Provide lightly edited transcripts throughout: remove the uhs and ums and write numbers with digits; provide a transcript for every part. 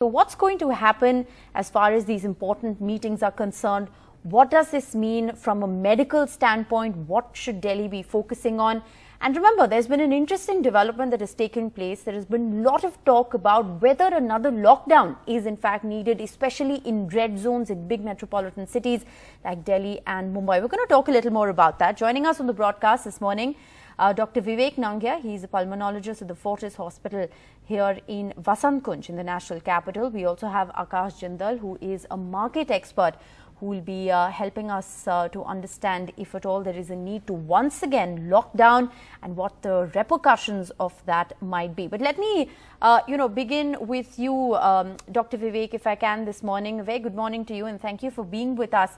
So what's going to happen as far as these important meetings are concerned? What does this mean from a medical standpoint? What should Delhi be focusing on? And remember, there's been an interesting development that has taken place. There has been a lot of talk about whether another lockdown is in fact needed, especially in red zones in big metropolitan cities like Delhi and Mumbai. We're going to talk a little more about that. Joining us on the broadcast this morning, Dr. Vivek Nangia. He's a pulmonologist at the Fortis Hospital here in Vasant Kunj in the national capital. We also have Akash Jindal, who is a market expert, who will be helping us to understand if at all there is a need to once again lock down and what the repercussions of that might be. But let me, begin with you, Dr. Vivek, if I can this morning. A very good morning to you and thank you for being with us.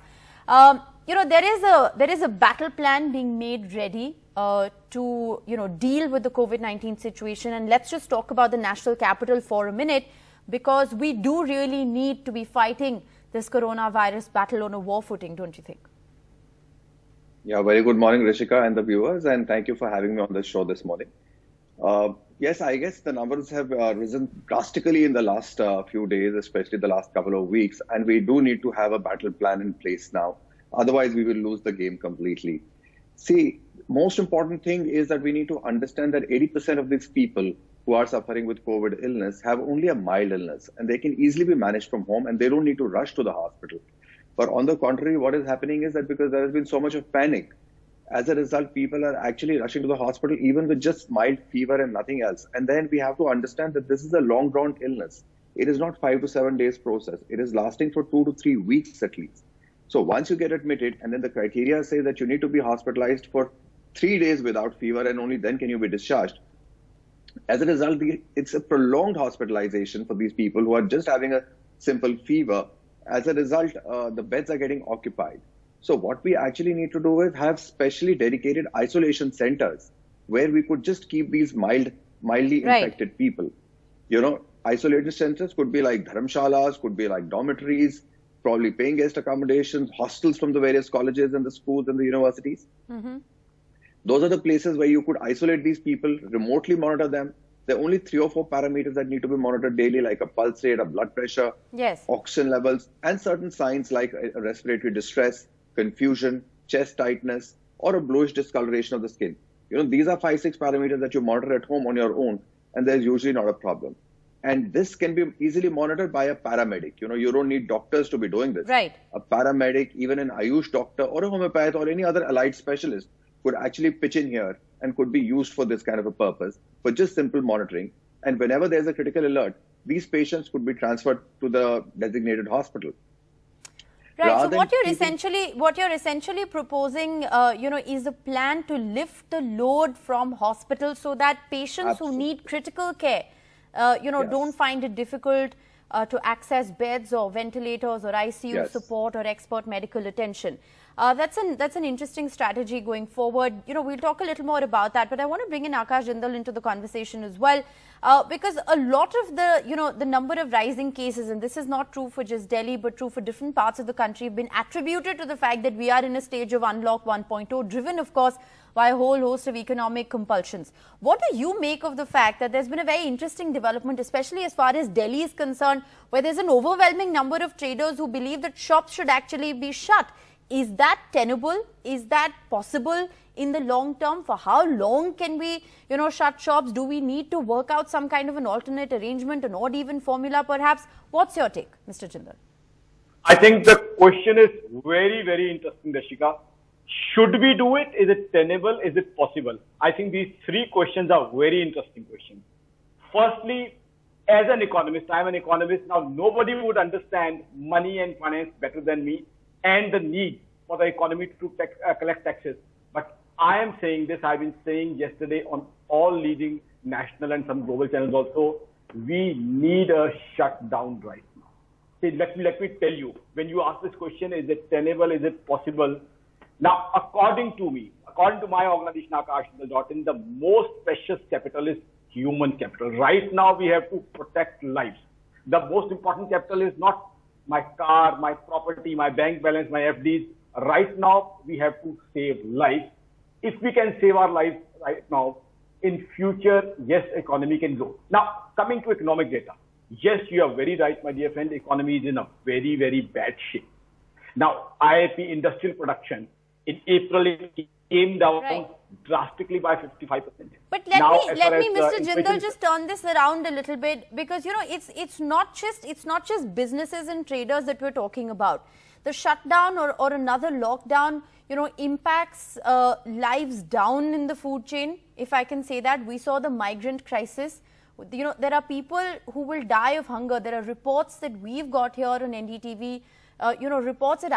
There is a battle plan being made ready to deal with the COVID-19 situation, and let's just talk about the national capital for a minute, because we do really need to be fighting this coronavirus battle on a war footing, don't you think? Yeah, very good morning, Rishika and the viewers, and thank you for having me on the show this morning. Yes, I guess the numbers have risen drastically in the last few days, especially the last couple of weeks, and we do need to have a battle plan in place now. Otherwise, we will lose the game completely. See, most important thing is that we need to understand that 80% of these people who are suffering with COVID illness have only a mild illness, and they can easily be managed from home and they don't need to rush to the hospital. But on the contrary, what is happening is that because there has been so much of panic, as a result, people are actually rushing to the hospital even with just mild fever and nothing else. And then we have to understand that this is a long drawn illness. It is not 5 to 7 days process. It is lasting for 2 to 3 weeks at least. So once you get admitted, and then the criteria say that you need to be hospitalized for 3 days without fever, and only then can you be discharged. As a result, it's a prolonged hospitalization for these people who are just having a simple fever. As a result, the beds are getting occupied. So what we actually need to do is have specially dedicated isolation centers where we could just keep these mildly infected people. Isolated centers could be like dharamshalas, could be like dormitories, probably paying guest accommodations, hostels from the various colleges and the schools and the universities. Mm-hmm. Those are the places where you could isolate these people, remotely monitor them. There are only 3 or 4 parameters that need to be monitored daily, like a pulse rate, a blood pressure, oxygen levels, and certain signs like a respiratory distress, confusion, chest tightness, or a bluish discoloration of the skin. These are 5-6 parameters that you monitor at home on your own, and there's usually not a problem. And this can be easily monitored by a paramedic. You don't need doctors to be doing this. Right. A paramedic, even an Ayush doctor or a homeopath or any other allied specialist could actually pitch in here and could be used for this kind of a purpose, for just simple monitoring. And whenever there's a critical alert, these patients could be transferred to the designated hospital. Right. So what you're essentially proposing, is a plan to lift the load from hospitals so that patients who need critical care, don't find it difficult to access beds or ventilators or ICU support or expert medical attention. That's an interesting strategy going forward. We'll talk a little more about that, but I want to bring in Akash Jindal into the conversation as well, because a lot of the number of rising cases, and this is not true for just Delhi, but true for different parts of the country, have been attributed to the fact that we are in a stage of unlock 1.0, driven, of course, by a whole host of economic compulsions. What do you make of the fact that there's been a very interesting development, especially as far as Delhi is concerned, where there's an overwhelming number of traders who believe that shops should actually be shut? Is that tenable? Is that possible in the long term? For how long can we, shut shops? Do we need to work out some kind of an alternate arrangement, an odd even formula perhaps? What's your take, Mr. Jindal? I think the question is very, very interesting, Rishika. Should we do it? Is it tenable? Is it possible? I think these 3 questions are very interesting questions. Firstly, as an economist, I'm an economist. Now, nobody would understand money and finance better than me and the need for the economy to collect taxes. But I am saying this, I've been saying yesterday on all leading national and some global channels also, we need a shutdown right now. See, let me tell you, when you ask this question, is it tenable, is it possible? Now, according to me, according to my organization, Akashjindal.in, the most precious capital is human capital. Right now, we have to protect lives. The most important capital is not my car, my property, my bank balance, my FDs. Right now, we have to save life. If we can save our lives right now, in future, yes, economy can grow. Now, coming to economic data, Yes, you are very right, my dear friend. The economy is in a very, very bad shape. Now, IIP industrial production in April it came down drastically by 55%. But let me, Mr. Jindal, just turn this around a little bit, because it's not just businesses and traders that we're talking about. The shutdown or another lockdown, impacts lives down in the food chain, if I can say that. We saw the migrant crisis. There are people who will die of hunger. There are reports that we've got here on NDTV, reports that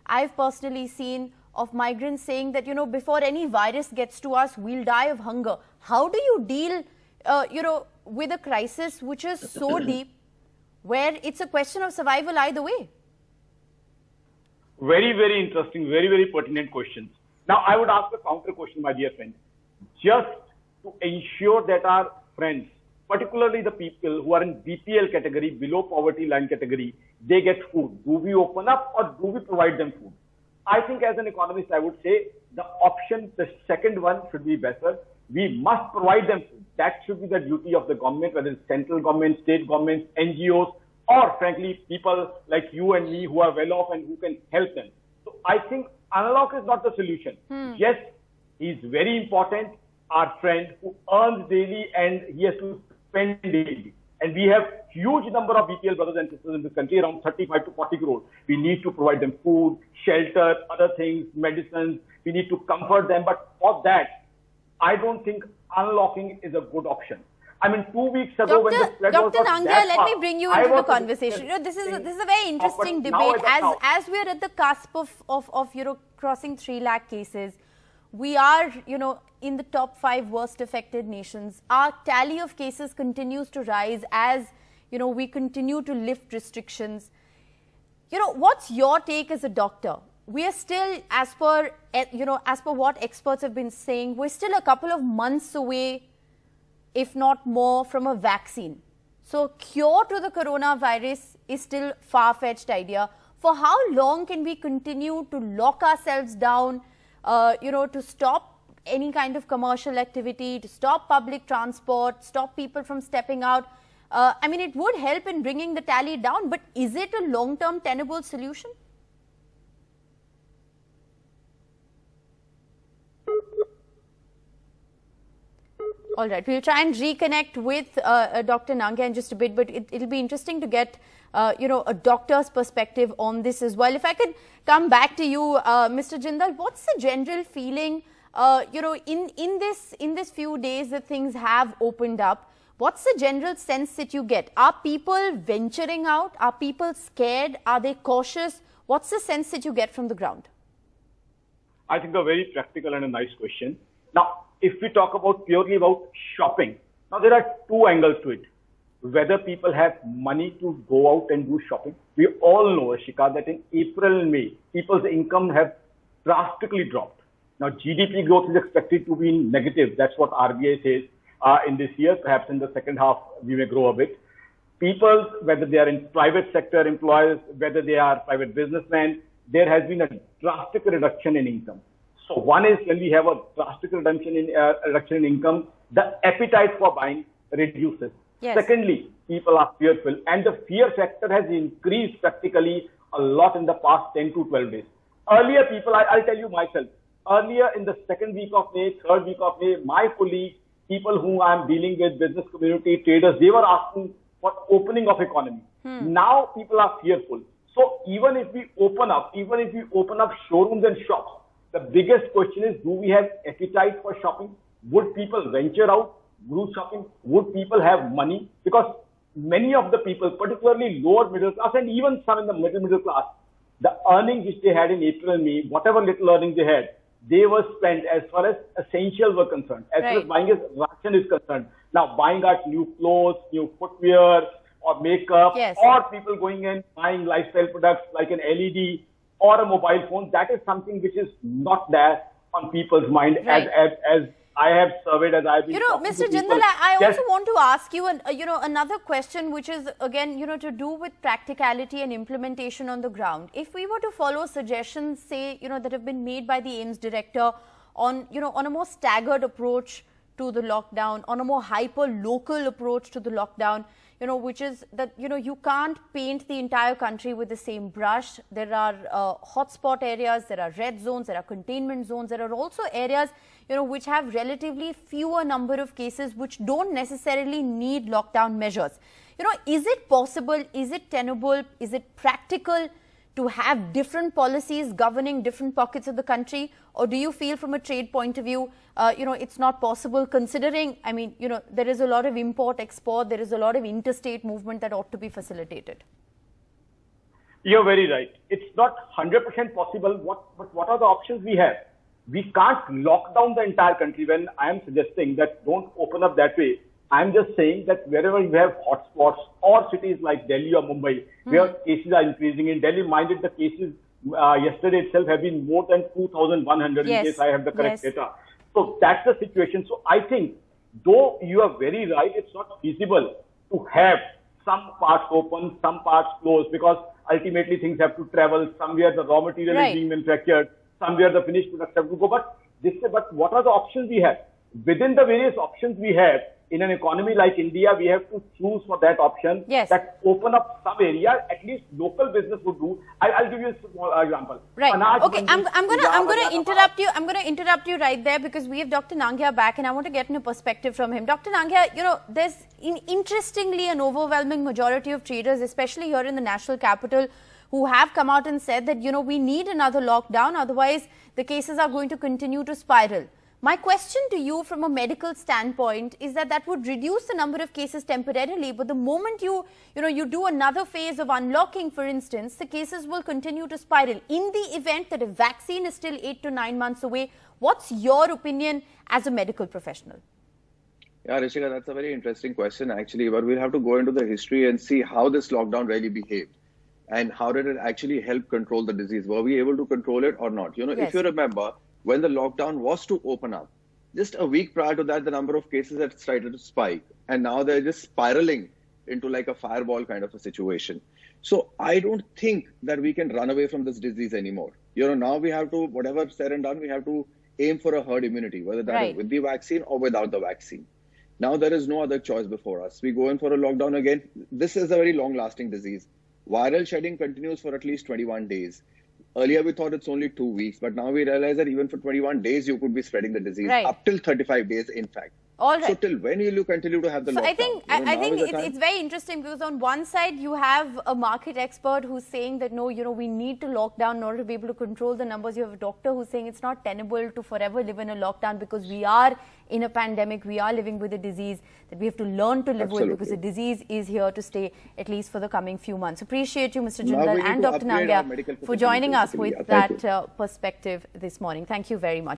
I've personally seen of migrants saying that, before any virus gets to us, we'll die of hunger. How do you deal, with a crisis which is so deep, where it's a question of survival either way? Very, very interesting, very, very pertinent questions. Now, I would ask a counter question, my dear friend. Just to ensure that our friends, particularly the people who are in BPL category, below poverty line category, they get food. Do we open up or do we provide them food? I think as an economist, I would say the option, the second one should be better. We must provide them food. That should be the duty of the government, whether it's central government, state governments, NGOs, or frankly, people like you and me who are well off and who can help them. So I think unlock is not the solution. Yes, he's very important, our friend who earns daily and he has to spend daily. And we have huge number of BPL brothers and sisters in this country, around 35 to 40 crores. We need to provide them food, shelter, other things, medicines. We need to comfort them. But for that, I don't think unlocking is a good option. I mean, 2 weeks ago when the spread was Dr. Nangia, let me bring you into the conversation. This is a very interesting debate. As we are at the cusp of crossing 3 lakh cases, we are, in the top 5 worst affected nations. Our tally of cases continues to rise as, we continue to lift restrictions. What's your take as a doctor? We are still, as per what experts have been saying, we're still a couple of months away, if not more, from a vaccine. So cure to the coronavirus is still a far-fetched idea. For how long can we continue to lock ourselves down, to stop any kind of commercial activity, to stop public transport, stop people from stepping out? I mean, it would help in bringing the tally down, but is it a long-term tenable solution? All right, we'll try and reconnect with Dr. Nangia in just a bit, but it'll be interesting to get, a doctor's perspective on this as well. If I could come back to you, Mr. Jindal, what's the general feeling, in this few days that things have opened up? What's the general sense that you get? Are people venturing out? Are people scared? Are they cautious? What's the sense that you get from the ground? I think a very practical and a nice question. Now, if we talk purely about shopping, now there are 2 angles to it. Whether people have money to go out and do shopping. We all know, Ashika, that in April and May, people's income have drastically dropped. Now, GDP growth is expected to be negative. That's what RBI says in this year. Perhaps in the second half, we may grow a bit. People, whether they are in private sector employees, whether they are private businessmen, there has been a drastic reduction in income. So one is when we have a drastic reduction in income, the appetite for buying reduces. Yes. Secondly, people are fearful, and the fear factor has increased practically a lot in the past 10 to 12 days. Earlier, people, I'll tell you myself, earlier in the second week of May, third week of May, my colleagues, people whom I'm dealing with, business community, traders, they were asking for opening of economy. Now people are fearful. So even if we open up showrooms and shops, the biggest question is, do we have appetite for shopping? Would people venture out, do shopping? Would people have money? Because many of the people, particularly lower middle class and even some in the middle class, the earnings which they had in April and May, whatever little earnings they had, they were spent as far as essentials were concerned, as far as buying a ration is concerned. Now, buying out new clothes, new footwear or makeup, or people going and buying lifestyle products like an LED or a mobile phone, that is something which is not there on people's mind as I have surveyed, as I have been Mr. Jindal, I also want to ask you, another question, which is again, to do with practicality and implementation on the ground. If we were to follow suggestions, say, that have been made by the AIIMS director on, on a more staggered approach to the lockdown, on a more hyper-local approach to the lockdown, which is that, you can't paint the entire country with the same brush. There are hotspot areas, there are red zones, there are containment zones. There are also areas, which have relatively fewer number of cases, which don't necessarily need lockdown measures. Is it possible? Is it tenable? Is it practical to have different policies governing different pockets of the country? Or do you feel from a trade point of view, it's not possible, considering, there is a lot of import, export, there is a lot of interstate movement that ought to be facilitated? You're very right. It's not 100% possible. But what are the options we have? We can't lock down the entire country. When I am suggesting that don't open up that way, I'm just saying that wherever you have hotspots or cities like Delhi or Mumbai, where cases are increasing. In Delhi, minded the cases yesterday itself have been more than 2,100 in case I have the correct data. So that's the situation. So I think, though you are very right, it's not feasible to have some parts open, some parts closed, because ultimately things have to travel. Somewhere the raw material is being manufactured, somewhere the finished products have to go. But what are the options we have? Within the various options we have, in an economy like India, we have to choose for that option that open up some area, at least local business would do. I'll give you a small example. Right. Okay. I'm going to interrupt you. I'm going to interrupt you right there, because we have Dr. Nangia back, and I want to get a perspective from him. Dr. Nangia, there's interestingly an overwhelming majority of traders, especially here in the national capital, who have come out and said that, we need another lockdown. Otherwise, the cases are going to continue to spiral. My question to you from a medical standpoint is that would reduce the number of cases temporarily, but the moment you do another phase of unlocking, for instance, the cases will continue to spiral. In the event that a vaccine is still 8 to 9 months away, what's your opinion as a medical professional? Yeah, Rishika, that's a very interesting question, actually, but we'll have to go into the history and see how this lockdown really behaved and how did it actually help control the disease. Were we able to control it or not? If you remember, when the lockdown was to open up, just a week prior to that, the number of cases had started to spike. And now they're just spiraling into like a fireball kind of a situation. So I don't think that we can run away from this disease anymore. Now we have to, whatever said and done, we have to aim for a herd immunity, whether that is with the vaccine or without the vaccine. Now there is no other choice before us. We go in for a lockdown again. This is a very long-lasting disease. Viral shedding continues for at least 21 days. Earlier, we thought it's only 2 weeks, but now we realize that even for 21 days, you could be spreading the disease, up till 35 days, in fact. All right. So till when will you continue to have the lockdown? I think it's very interesting, because on one side, you have a market expert who's saying that, no, we need to lock down in order to be able to control the numbers. You have a doctor who's saying it's not tenable to forever live in a lockdown, because we are in a pandemic, we are living with a disease that we have to learn to live with, because the disease is here to stay, at least for the coming few months. Appreciate you, Mr. Jindal and Dr. Nangia, for joining us with that perspective this morning. Thank you very much.